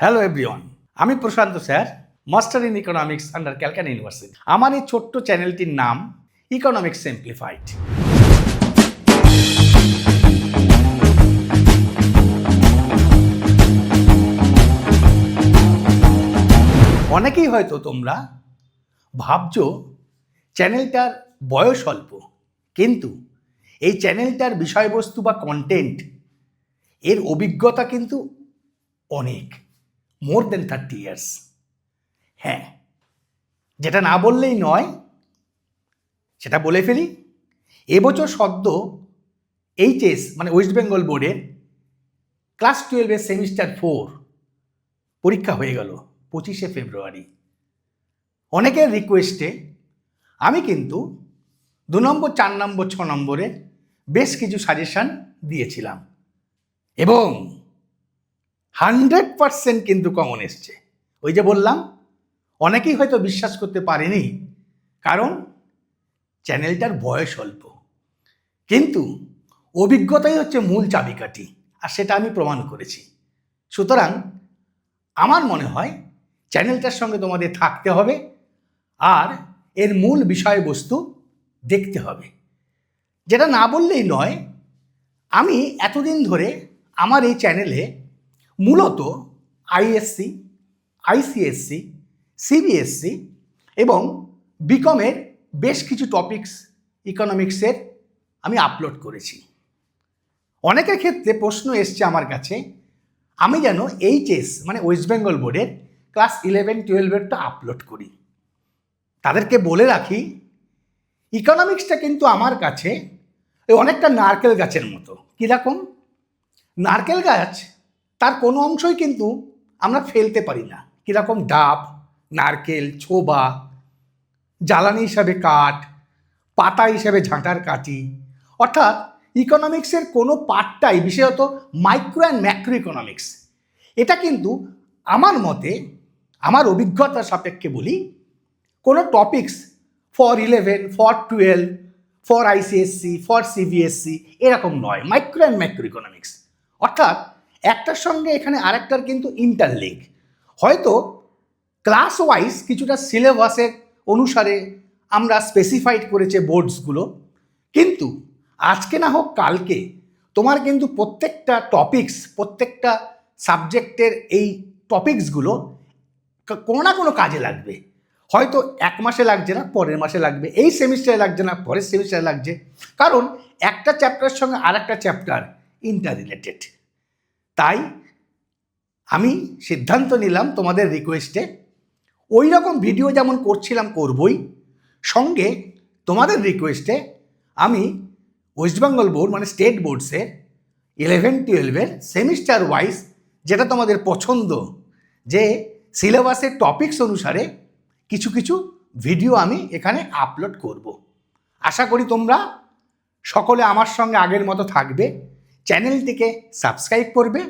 Hello everyone, আমি Prashant sir, master in economics under Calcutta university. আমার এই ছোট্ট চ্যানেলটির নাম ইকোনমিক্স সিম্পলিফাইড। অনেকেই হয়তো তোমরা ভাবছো চ্যানেলটার বয়স অল্প, কিন্তু এই চ্যানেলটার বিষয়বস্তু বা কন্টেন্ট এর অভিজ্ঞতা কিন্তু অনেক, মোর দেন 30 ইয়ার্স। হ্যাঁ, যেটা না বললেই নয় সেটা বলে ফেলি। এবছর সদ্য এইচএস মানে ওয়েস্ট বেঙ্গল বোর্ডের ক্লাস 12-এর সেমিস্টার 4 পরীক্ষা হয়ে গেল 25শে ফেব্রুয়ারি। অনেকের রিকোয়েস্টে আমি কিন্তু 2 নম্বর, 4 নম্বর, 6 নম্বরে বেশ কিছু সাজেশান দিয়েছিলাম এবং 100% কিন্তু কমন এসছে। ওই যে বললাম, অনেকেই হয়তো বিশ্বাস করতে পারেনি, কারণ চ্যানেলটার বয়স অল্প, কিন্তু অভিজ্ঞতাই হচ্ছে মূল চাবিকাঠি, আর সেটা আমি প্রমাণ করেছি। সুতরাং আমার মনে হয় চ্যানেলটার সঙ্গে তোমাদের থাকতে হবে আর এর মূল বিষয়বস্তু দেখতে হবে। যেটা না বললেই নয়, আমি এতদিন ধরে আমার এই চ্যানেলে মূলত আইএসসি, আইসিএসসি, সিবিএসসি এবং বিকমের বেশ কিছু টপিকস ইকোনমিক্সের আমি আপলোড করেছি। অনেকের ক্ষেত্রে প্রশ্ন এসছে আমার কাছে, আমি যেন এইচএস মানে ওয়েস্ট বেঙ্গল বোর্ডের ক্লাস 11-12-এরটা আপলোড করি। তাদেরকে বলে রাখি, ইকোনমিক্সটা কিন্তু আমার কাছে অনেকটা নারকেল গাছের মতো। কীরকম? নারকেল গাছ তার কোনো অংশই কিন্তু আমরা ফেলতে পারি না। কীরকম? ডাব, নারকেল, ছোবা, জ্বালানি হিসাবে কাঠ, পাতা হিসাবে ঝাঁটার কাঠি। অর্থাৎ ইকোনমিক্সের কোনো পার্টটাই, বিশেষত মাইক্রো অ্যান্ড ম্যাক্রো ইকোনমিক্স, এটা কিন্তু আমার মতে, আমার অভিজ্ঞতার সাপেক্ষে বলি, কোনো topics for 11, for 12, for ICSE, for CBSE এরকম নয়। মাইক্রো অ্যান্ড ম্যাক্রো ইকোনমিক্স অর্থাৎ একটার সঙ্গে এখানে আরেকটার কিন্তু ইন্টারলিঙ্ক। হয়তো ক্লাস ওয়াইজ কিছুটা সিলেবাসের অনুসারে আমরা স্পেসিফাইড করেছে বোর্ডসগুলো, কিন্তু আজকে না হোক কালকে তোমার কিন্তু প্রত্যেকটা টপিক্স, প্রত্যেকটা সাবজেক্টের এই টপিক্সগুলো কোনো না কোনো কাজে লাগবে। হয়তো এক মাসে লাগছে না, পরের মাসে লাগবে, এই সেমিস্টারে লাগছে না, পরের সেমিস্টারে লাগছে, কারণ একটা চ্যাপ্টারের সঙ্গে আর একটা চ্যাপ্টার ইন্টার রিলেটেড। তাই আমি সিদ্ধান্ত নিলাম তোমাদের রিকোয়েস্টে ওই রকম ভিডিও যেমন করছিলাম করবই, সঙ্গে তোমাদের রিকোয়েস্টে আমি ওয়েস্ট বেঙ্গল বোর্ড মানে স্টেট বোর্ডসের 11-12-এর সেমিস্টার ওয়াইজ যেটা তোমাদের পছন্দ, যে সিলেবাসের টপিকস অনুসারে কিছু কিছু ভিডিও আমি এখানে আপলোড করব। আশা করি তোমরা সকলে আমার সঙ্গে আগের মতো থাকবে, চ্যানেলটিকে সাবস্ক্রাইব করবে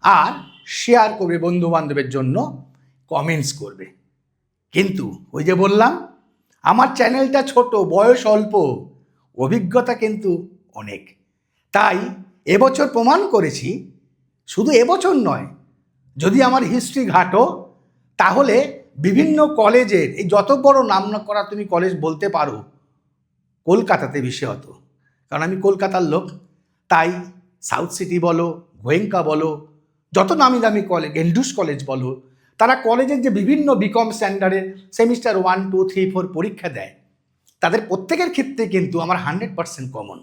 আর শেয়ার করবে বন্ধুবান্ধবের জন্য, কমেন্টস করবে। কিন্তু ওই যে বললাম, আমার চ্যানেলটা ছোট, বয়স অল্প, অভিজ্ঞতা কিন্তু অনেক। তাই এবছর প্রমাণ করেছি, শুধু এবছর নয়, যদি আমার হিস্ট্রি ঘাটো তাহলে বিভিন্ন কলেজের, এই যত বড় নাম না করা তুমি কলেজ বলতে পারো, কলকাতাতে বিশেষত, কারণ আমি কলকাতার লোক, তাই সাউথ সিটি বলো, গোয়েঙ্কা বলো, যত নামি দামি কলেজ, এন্ড্রুস কলেজ বলো, তারা কলেজের যে বিভিন্ন বিকম স্ট্যান্ডার্ডের সেমিস্টার 1, 2, 3, 4 পরীক্ষা দেয়, তাদের প্রত্যেকের ক্ষেত্রে কিন্তু আমার 100% কমন।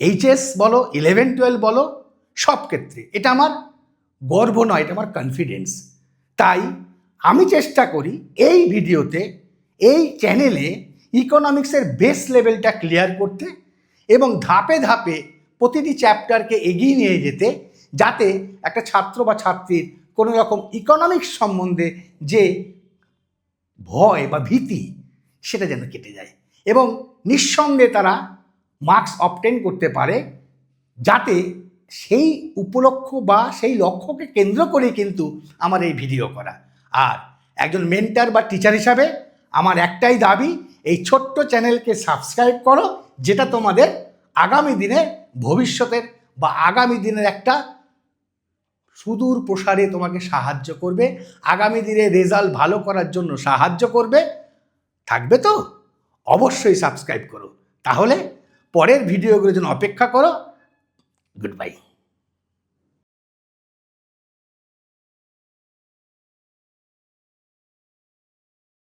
এইচএস বলো, 11-12 বলো, সব ক্ষেত্রে এটা আমার গর্ব নয়, এটা আমার কনফিডেন্স। তাই আমি চেষ্টা করি এই ভিডিওতে, এই চ্যানেলে ইকোনমিক্সের বেস লেভেলটা ক্লিয়ার করতে এবং ধাপে ধাপে প্রতিটি চ্যাপ্টারকে এগিয়ে নিয়ে যেতে, যাতে একটা ছাত্র বা ছাত্রীর কোনো রকম ইকোনমিক্স সম্বন্ধে যে ভয় বা ভীতি, সেটা যেন কেটে যায় এবং নিঃসন্দেহে তারা মার্কস অবটেন করতে পারে, যাতে সেই উপলক্ষ বা সেই লক্ষ্যকে কেন্দ্র করেই কিন্তু আমার এই ভিডিও করা। আর একজন মেন্টার বা টিচার হিসাবে আমার একটাই দাবি, এই ছোট্ট চ্যানেলকে সাবস্ক্রাইব করো, যেটা তোমাদের আগামী দিনে ভবিষ্যতের বা আগামী দিনের একটা সুদূর প্রসারে তোমাকে সাহায্য করবে, আগামী দিনে রেজাল্ট ভালো করার জন্য সাহায্য করবে। থাকবে তো? অবশ্যই সাবস্ক্রাইব করো। তাহলে পরের ভিডিওগুলোর জন্য অপেক্ষা করো। Good bye.